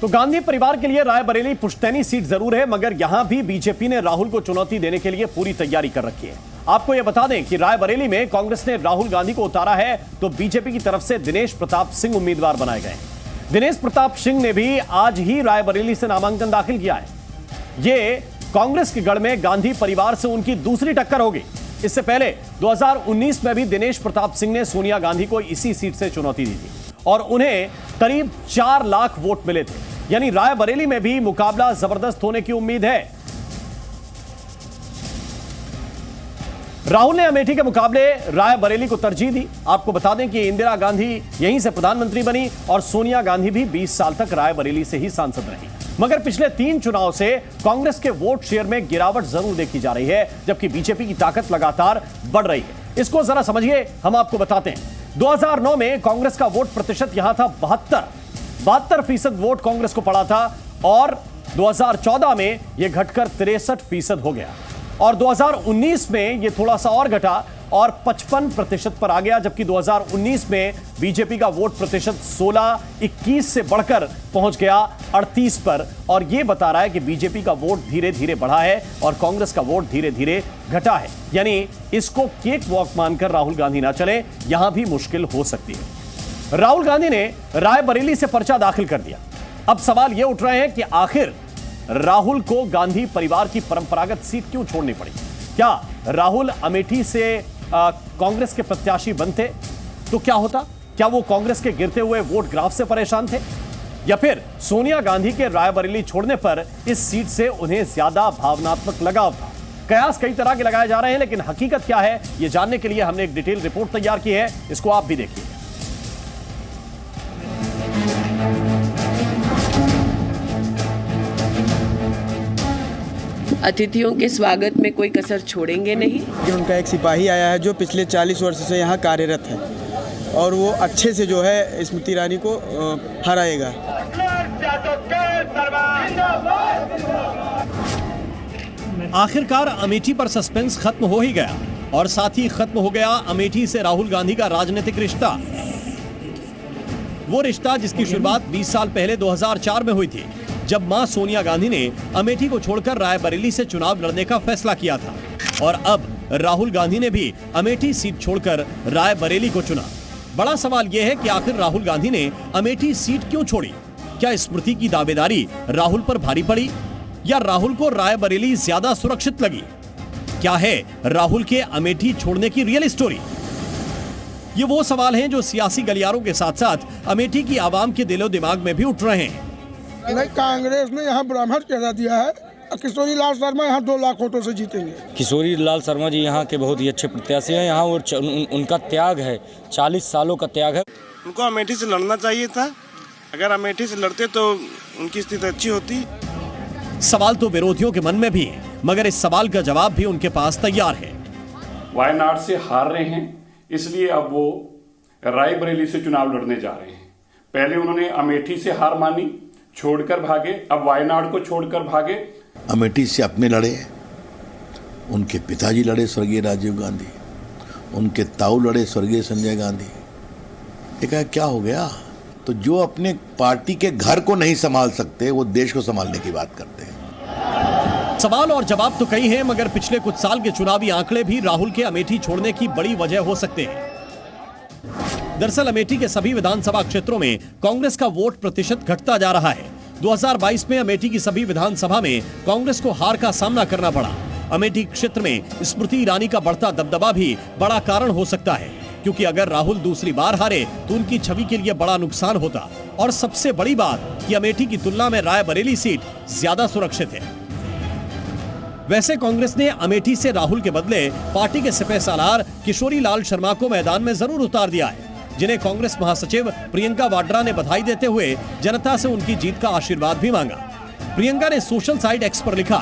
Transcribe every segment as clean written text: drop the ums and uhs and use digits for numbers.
तो गांधी परिवार के लिए रायबरेली पुश्तैनी सीट जरूर है, मगर यहां भी बीजेपी ने राहुल को चुनौती देने के लिए पूरी तैयारी कर रखी है। आपको यह बता दें कि रायबरेली में कांग्रेस ने राहुल गांधी को उतारा है, तो बीजेपी की तरफ से दिनेश प्रताप सिंह उम्मीदवार बनाए गए। दिनेश प्रताप सिंह ने भी आज ही रायबरेली से नामांकन दाखिल किया है। ये कांग्रेस के गढ़ में गांधी परिवार से उनकी दूसरी टक्कर होगी। इससे पहले 2019 में भी दिनेश प्रताप सिंह ने सोनिया गांधी को इसी सीट से चुनौती दी थी और उन्हें करीब 4 लाख वोट मिले थे। यानी रायबरेली में भी मुकाबला जबरदस्त होने की उम्मीद है। राहुल ने अमेठी के मुकाबले रायबरेली को तरजीह दी। आपको बता दें कि इंदिरा गांधी यहीं से प्रधानमंत्री बनी और सोनिया गांधी भी 20 साल तक रायबरेली से ही सांसद रही। मगर पिछले 3 चुनाव से कांग्रेस के वोट शेयर में गिरावट जरूर देखी जा रही है, जबकि बीजेपी की ताकत लगातार बढ़ रही है। इसको जरा समझिए, हम आपको बताते हैं। 2009 में कांग्रेस का वोट प्रतिशत यहां था 72% वोट कांग्रेस को पड़ा था और 2014 में यह घटकर 63% हो गया और 2019 में यह थोड़ा सा और घटा और 55% पर आ गया, जबकि 2019 में बीजेपी का वोट प्रतिशत 16-21 से बढ़कर पहुंच गया 38 पर और यह बता रहा है कि बीजेपी का वोट धीरे धीरे बढ़ा है और कांग्रेस का वोट धीरे धीरे घटा है। यानी इसको केक वॉक मानकर राहुल गांधी ना चले, यहां भी मुश्किल हो सकती है। राहुल गांधी ने रायबरेली से पर्चा दाखिल कर दिया। अब सवाल यह उठ रहे हैं कि आखिर राहुल को गांधी परिवार की परंपरागत सीट क्यों छोड़नी पड़ी? क्या राहुल अमेठी से कांग्रेस के प्रत्याशी बनते तो क्या होता? क्या वो कांग्रेस के गिरते हुए वोट ग्राफ से परेशान थे, या फिर सोनिया गांधी के रायबरेली छोड़ने पर इस सीट से उन्हें ज्यादा भावनात्मक लगाव था? कयास कई तरह के लगाए जा रहे हैं, लेकिन हकीकत क्या है यह जानने के लिए हमने एक डिटेल रिपोर्ट तैयार की है। इसको आप भी देखिए। अतिथियों के स्वागत में कोई कसर छोड़ेंगे नहीं। उनका एक सिपाही आया है जो पिछले 40 वर्ष से यहाँ कार्यरत है और वो अच्छे से जो है स्मृति ईरानी को हराएगा। आखिरकार अमेठी पर सस्पेंस खत्म हो ही गया और साथ ही खत्म हो गया अमेठी से राहुल गांधी का राजनीतिक रिश्ता। वो रिश्ता जिसकी शुरुआत 20 साल पहले 2004 में हुई थी, जब मां सोनिया गांधी ने अमेठी को छोड़कर रायबरेली से चुनाव लड़ने का फैसला किया था और अब राहुल गांधी ने भी अमेठी सीट छोड़कर रायबरेली को चुना। बड़ा सवाल यह है कि आखिर राहुल गांधी ने अमेठी सीट क्यों छोड़ी? क्या स्मृति की दावेदारी राहुल पर भारी पड़ी या राहुल को रायबरेली ज्यादा सुरक्षित लगी? क्या है राहुल के अमेठी छोड़ने की रियल स्टोरी? ये वो सवाल हैं जो सियासी गलियारों के साथ साथ अमेठी की आवाम के दिलो दिमाग में भी उठ रहे हैं। नहीं, कांग्रेस ने यहाँ ब्राह्मण कह दिया है। किशोरी लाल शर्मा यहाँ 2 लाख वोटों से जीतेंगे। किशोरी लाल शर्मा जी यहाँ के बहुत ही अच्छे प्रत्याशी हैं। यहाँ और उनका त्याग है, 40 सालों का त्याग है। उनको अमेठी से लड़ना चाहिए था। अगर अमेठी से लड़ते तो उनकी स्थिति अच्छी होती। सवाल तो विरोधियों के मन में भी है, मगर इस सवाल का जवाब भी उनके पास तैयार है। वायनाड से हार रहे हैं, इसलिए अब वो रायबरेली से चुनाव लड़ने जा रहे हैं। पहले उन्होंने अमेठी से हार मानी, छोड़कर भागे, अब वायनाड को छोड़कर भागे। अमेठी से अपने लड़े, उनके पिताजी लड़े स्वर्गीय राजीव गांधी, उनके ताऊ लड़े स्वर्गीय संजय गांधी। देखा क्या हो गया? तो जो अपने पार्टी के घर को नहीं संभाल सकते वो देश को संभालने की बात करते हैं। सवाल और जवाब तो कई हैं, मगर पिछले कुछ साल के चुनावी आंकड़े भी राहुल के अमेठी छोड़ने की बड़ी वजह हो सकते हैं। दरअसल अमेठी के सभी विधानसभा क्षेत्रों में कांग्रेस का वोट प्रतिशत घटता जा रहा है। 2022 में अमेठी की सभी विधानसभा में कांग्रेस को हार का सामना करना पड़ा। अमेठी क्षेत्र में स्मृति ईरानी का बढ़ता दबदबा भी बड़ा कारण हो सकता है, क्योंकि अगर राहुल दूसरी बार हारे तो उनकी छवि के लिए बड़ा नुकसान होता। और सबसे बड़ी बात कि अमेठी की तुलना में रायबरेली सीट ज्यादा सुरक्षित है। वैसे कांग्रेस ने अमेठी से राहुल के बदले पार्टी के सिपह सालार किशोरी लाल शर्मा को मैदान में जरूर उतार दिया है, जिन्हें कांग्रेस महासचिव प्रियंका वाड्रा ने बधाई देते हुए जनता से उनकी जीत का आशीर्वाद भी मांगा। प्रियंका ने सोशल साइट एक्स पर लिखा,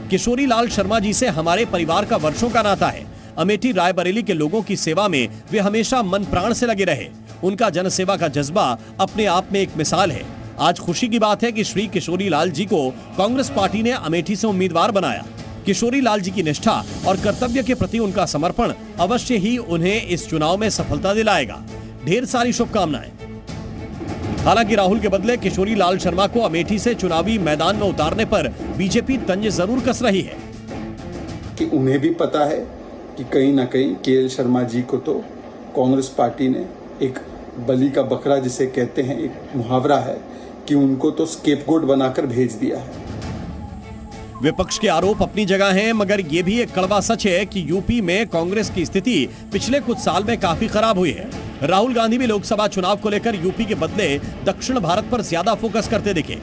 किशोरी लाल शर्मा जी से हमारे परिवार का वर्षों का नाता है। अमेठी रायबरेली के लोगों की सेवा में वे हमेशा मन प्राण से लगे रहे। उनका जनसेवा का जज्बा अपने आप में एक मिसाल है। आज खुशी की बात है कि श्री किशोरी लाल जी को कांग्रेस पार्टी ने अमेठी से उम्मीदवार बनाया। किशोरी लाल जी की निष्ठा और कर्तव्य के प्रति उनका समर्पण अवश्य ही उन्हें इस चुनाव में सफलता दिलाएगा। ढेर सारी शुभकामनाएं। हालांकि राहुल के बदले किशोरी लाल शर्मा को अमेठी से चुनावी मैदान में उतारने पर बीजेपी तंज जरूर कस रही है कि उन्हें भी पता है कि कहीं ना कहीं केएल शर्मा जी को तो कांग्रेस पार्टी ने एक बलि का बकरा जिसे कहते हैं, एक मुहावरा है कि उनको तो स्केपगोट बनाकर भेज दिया है। विपक्ष के आरोप अपनी जगह हैं, मगर यह भी एक कड़वा सच है कि यूपी में कांग्रेस की स्थिति पिछले कुछ साल में काफी खराब हुई है। राहुल गांधी भी लोकसभा चुनाव को लेकर यूपी के बदले दक्षिण भारत पर ज्यादा फोकस करते दिखे।